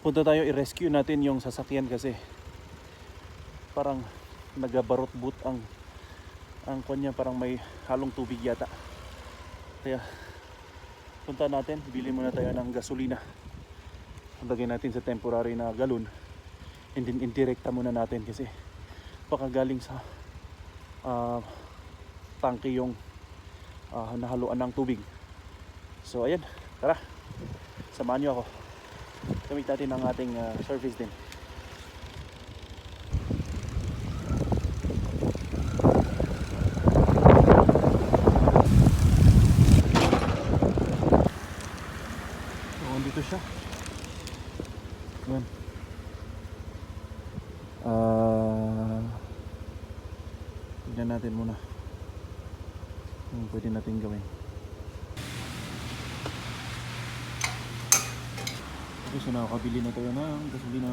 Punta tayo, i-rescue natin yung sasakyan kasi parang nagabarot-but ang kanya, parang may halong tubig yata. Kaya punta natin, bili muna tayo ng gasolina. Lagay natin sa temporary na galon and then indirekta muna natin kasi baka galing sa tangke yung nahaluan ng tubig. So ayan, tara, samahan nyo ako. Gamit natin ang ating service din. So dito siya. Ayan. Tignan natin muna kung pwede natin gawin. Okay, so nakakabili na tayo ng gasolina.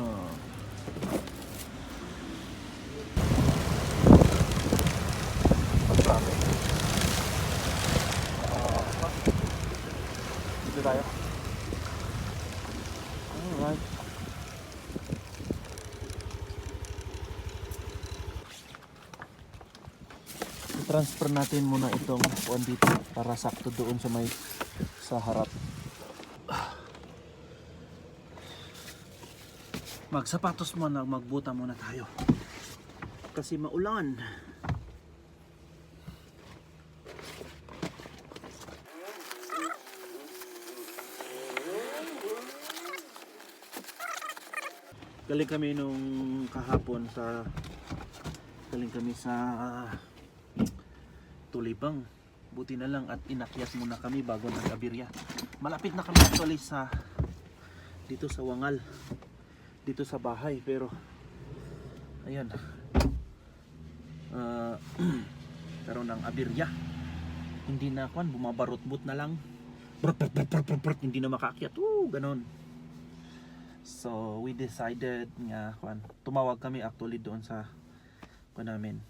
Dito tayo. Alright. I-transfer natin muna itong kuwan dito para sakto doon sa harap. Magsapatos muna, magbuta muna tayo kasi maulan. Galing kami nung kahapon galing kami sa Tulibang. Buti na lang at inakyat muna kami bago nag-abirya. Malapit na kami actually dito sa Wangal, dito sa bahay, pero ayan, karoon ng abirya. Hindi na bumabarot-but na lang, hindi na makaakyat, ganon. So we decided nga tumawag kami actually doon sa namin,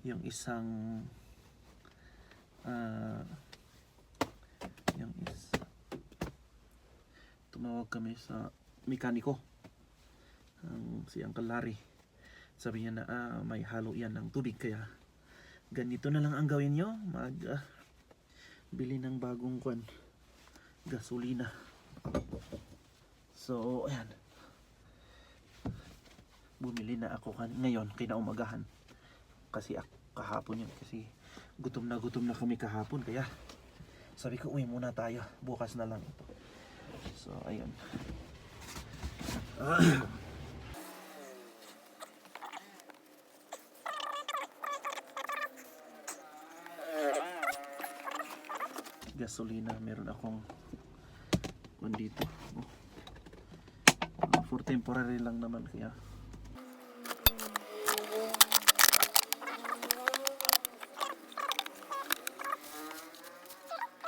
yung isang tumawag kami sa mekaniko, si Uncle Larry. Sabi niya na may halo yan ng tubig, kaya ganito na lang ang gawin nyo, bili ng bagong gasolina. So ayan, bumili na ako ngayon kinaumagahan kasi kahapon yun, kasi gutom na kami kahapon, kaya sabi ko uwi muna tayo, bukas na lang ito. So ayun. Gasolina, meron akong dito. For temporary lang naman, kaya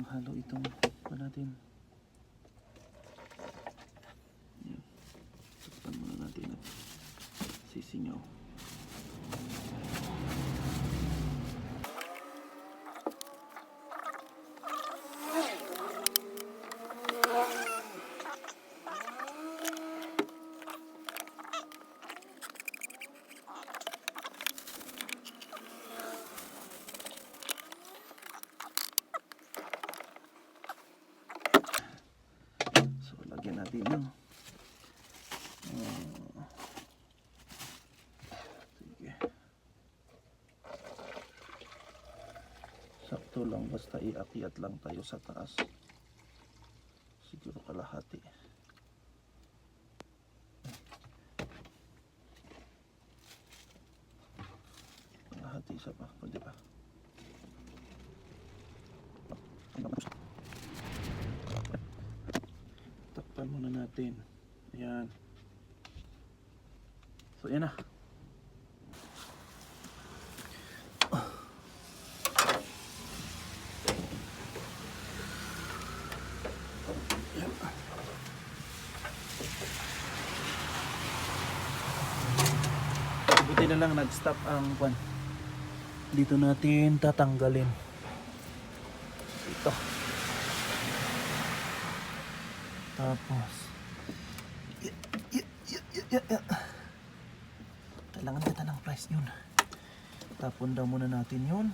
halo itong natin. Saktan muna natin at sisingaw. Natin ng sige, sakto lang, basta iakyat lang tayo sa taas, siguro kalahati. Isa pa, pwede pa. Takpan muna natin. Ayan. So yan na. Buti na lang nag-stop ang dito natin tatanggalin ito, tapos Kailangan kita ng price yun. Tapon daw muna natin yun.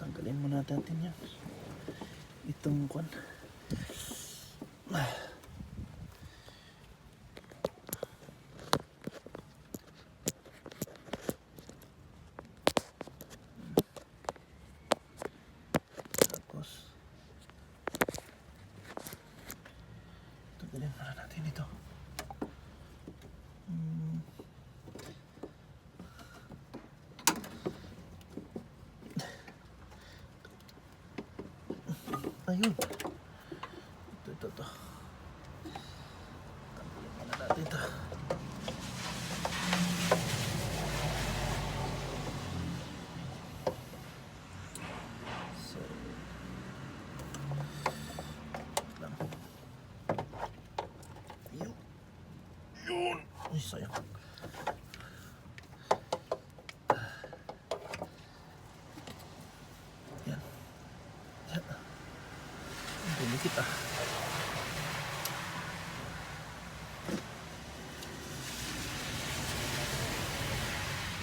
Tanggalin muna natin yan. Itong kwan. Tapos tanggalin muna natin ito. Ayun. Ito. Tanggalin muna natin ito. So, lang. Yun. Ay, sayang. Yan. Dumikit ah.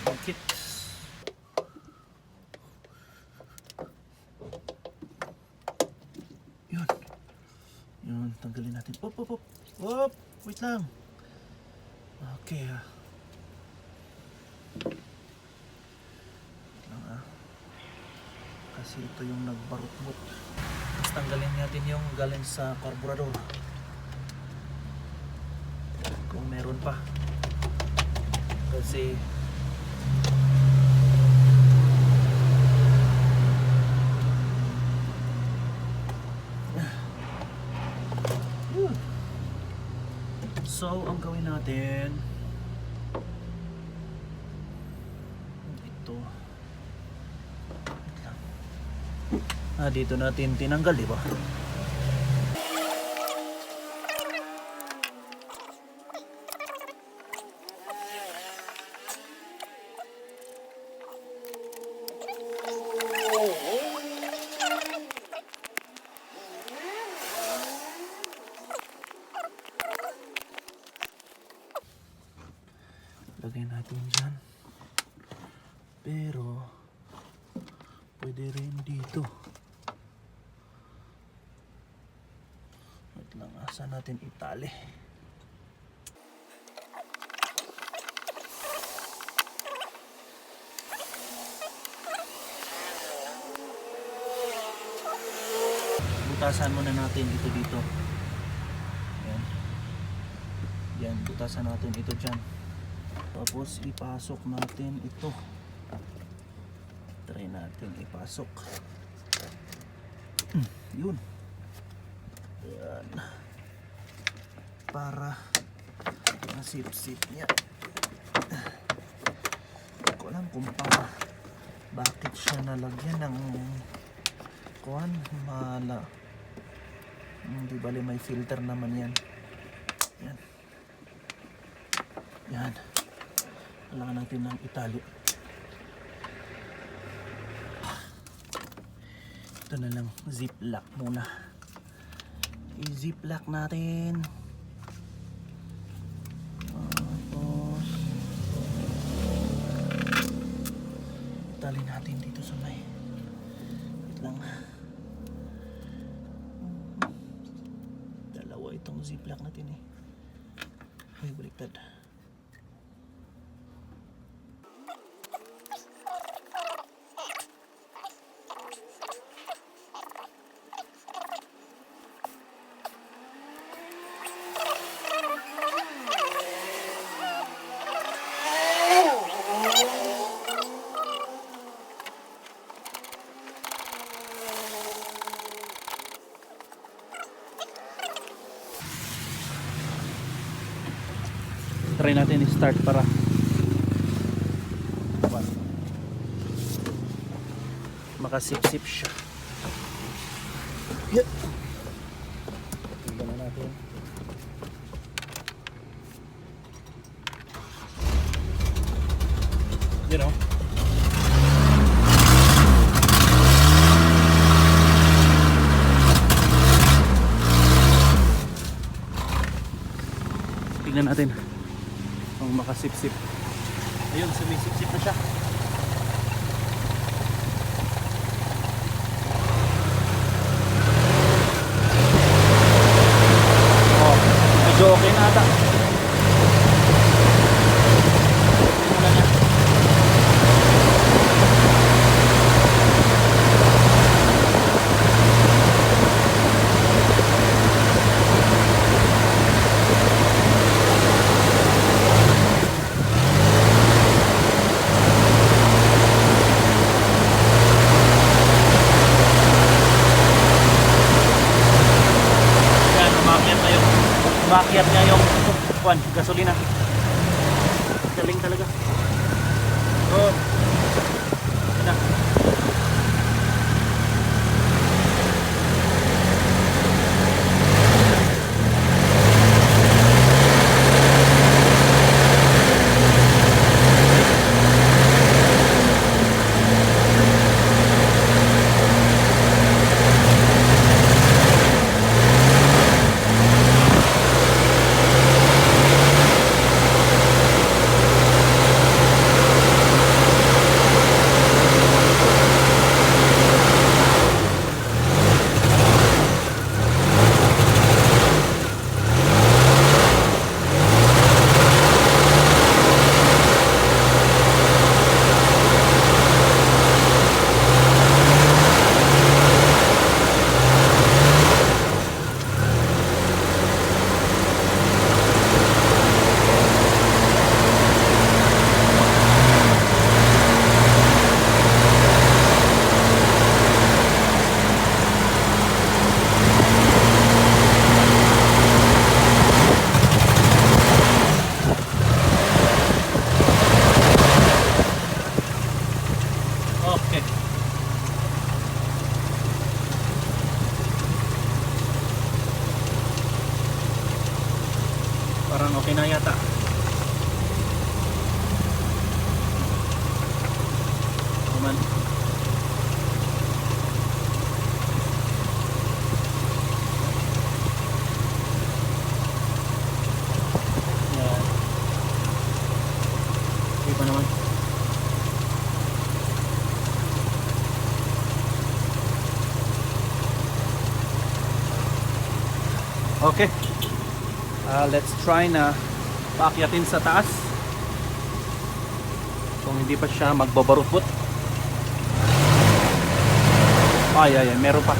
Dumikit. Yun, tanggalin natin. Op. Wait lang. Okay ah. Wait lang ah. Kasi ito yung nagbarot-bot. Tapos tanggalin natin yung galing sa carburetor. Kung meron pa. Kasi so, ang gawin natin ito. Wait lang. Dito natin tinanggal, di ba? Lagay natin dyan. Pero pwede rin dito. Wait lang, asa natin itali. Butasan muna natin ito dito. Yan, butasan natin ito dyan. Tapos ipasok natin ito. Try natin ipasok. Yun. Yan. Para masip-sip niya. Hindi ko alam kung bakit siya nalagyan ng kuhan, mala. Hindi bali may filter naman yan. Yan. Kailangan natin ng itali. Ito na lang, zip lock muna. I-zip lock natin. Tapos itali natin dito sa may. Wait lang. Dalawa itong zip lock natin eh. Ay, baliktad. Try natin i-start para makasip-sip siya. Yeah. Tingnan na natin. You know. tignan natin kung makasip-sip. Ayun, sumisip-sip na siya. Oh, medyo okay na ata. Tingnan niya. Umakyat niya yung gasolina. Galing talaga. Oh. Ina. Okay. Parang okay na yata. Kuman. Yan. Okay pa naman. Okay. Let's try na paakyatin sa taas. Kung hindi pa siya magbabarupot. Ay, meron pa.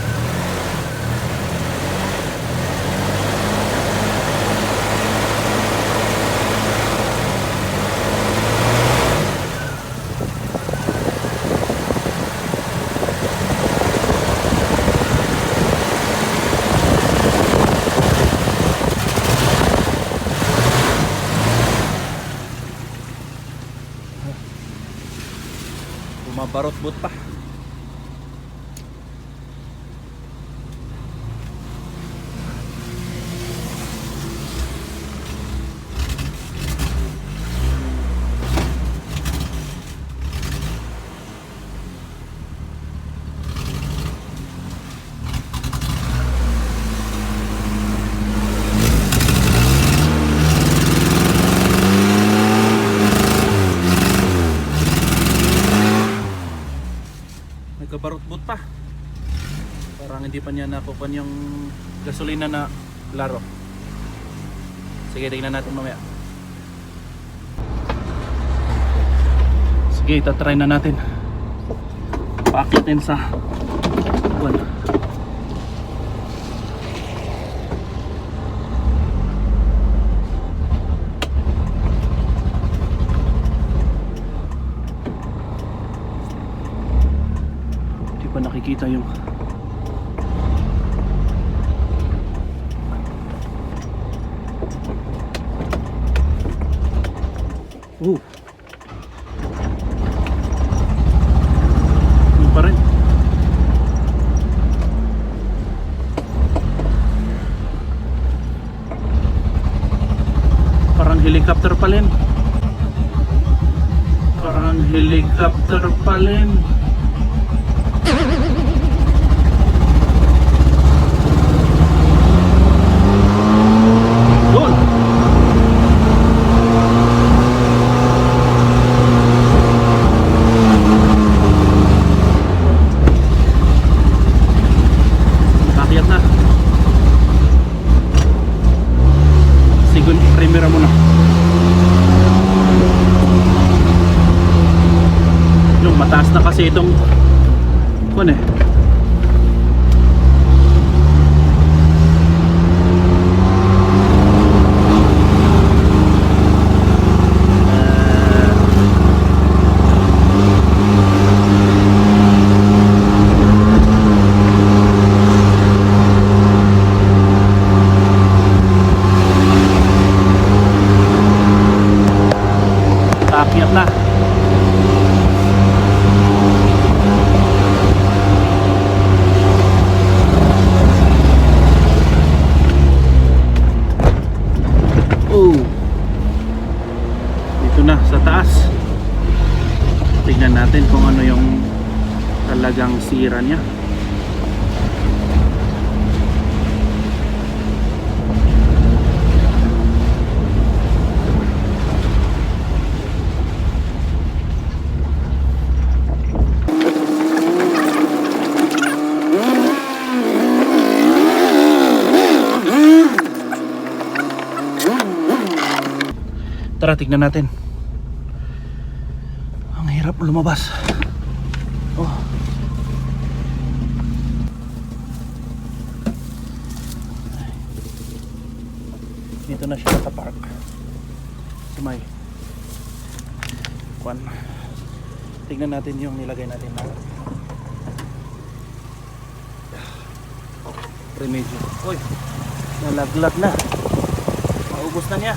Bumabarot-bot pa. Nagkabarot-bot pa. Parang hindi pa niya nakukuha yung gasolina na laro. Sige, tingnan natin mamaya. Sige, itatry na natin. Paakyatin sa buwan. Nakikita yung yun pa rin. Parang helicopter pa rin. Parang helicopter pa rin. Doon. sira niya. Tara, tignan natin. Ang hirap lumabas. Oh. Dito na siya nakapark. Sa may kwan. Tignan natin yung nilagay natin na remedyo. Uy, nalaglag na. Maubos na niya.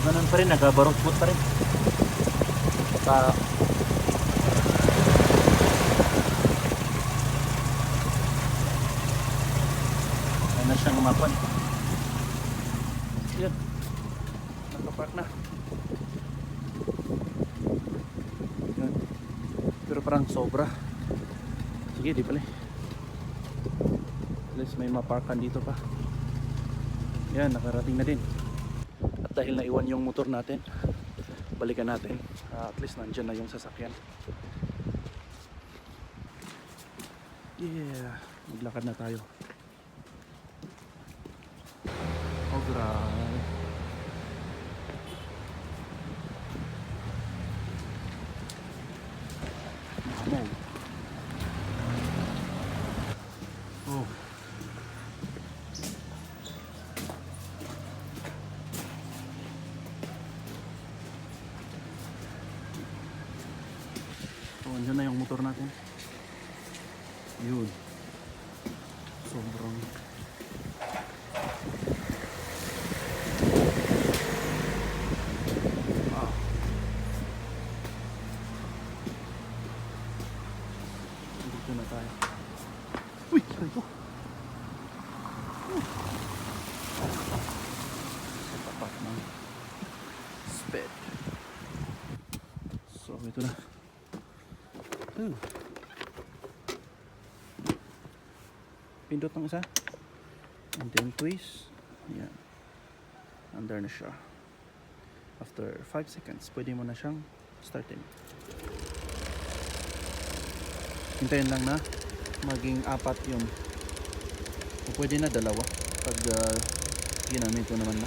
Ganun pa rin, nagabarot-bot pa rin. Ay na siyang umapan. Yun, nakapark na. Yun. Pero parang sobra. Sige, di pala. At least may maparkan dito pa. Yan, nakarating na din. Dahil naiwan yung motor natin, balikan natin. At least nandyan na yung sasakyan. Yeah, maglakad na tayo. Oh, grabe. Oh. So, andyan na yung motor natin. Yun. Sobrang dito na tayo. Uy! Saray ko! Sa tapat ng sped. So, ito na. Pindot ng isa and then twist. Ayan, under na siya. After 5 seconds pwede mo na siyang startin. Hintayin lang na maging 4 yun, o pwede na 2 pag ginamit ko naman na.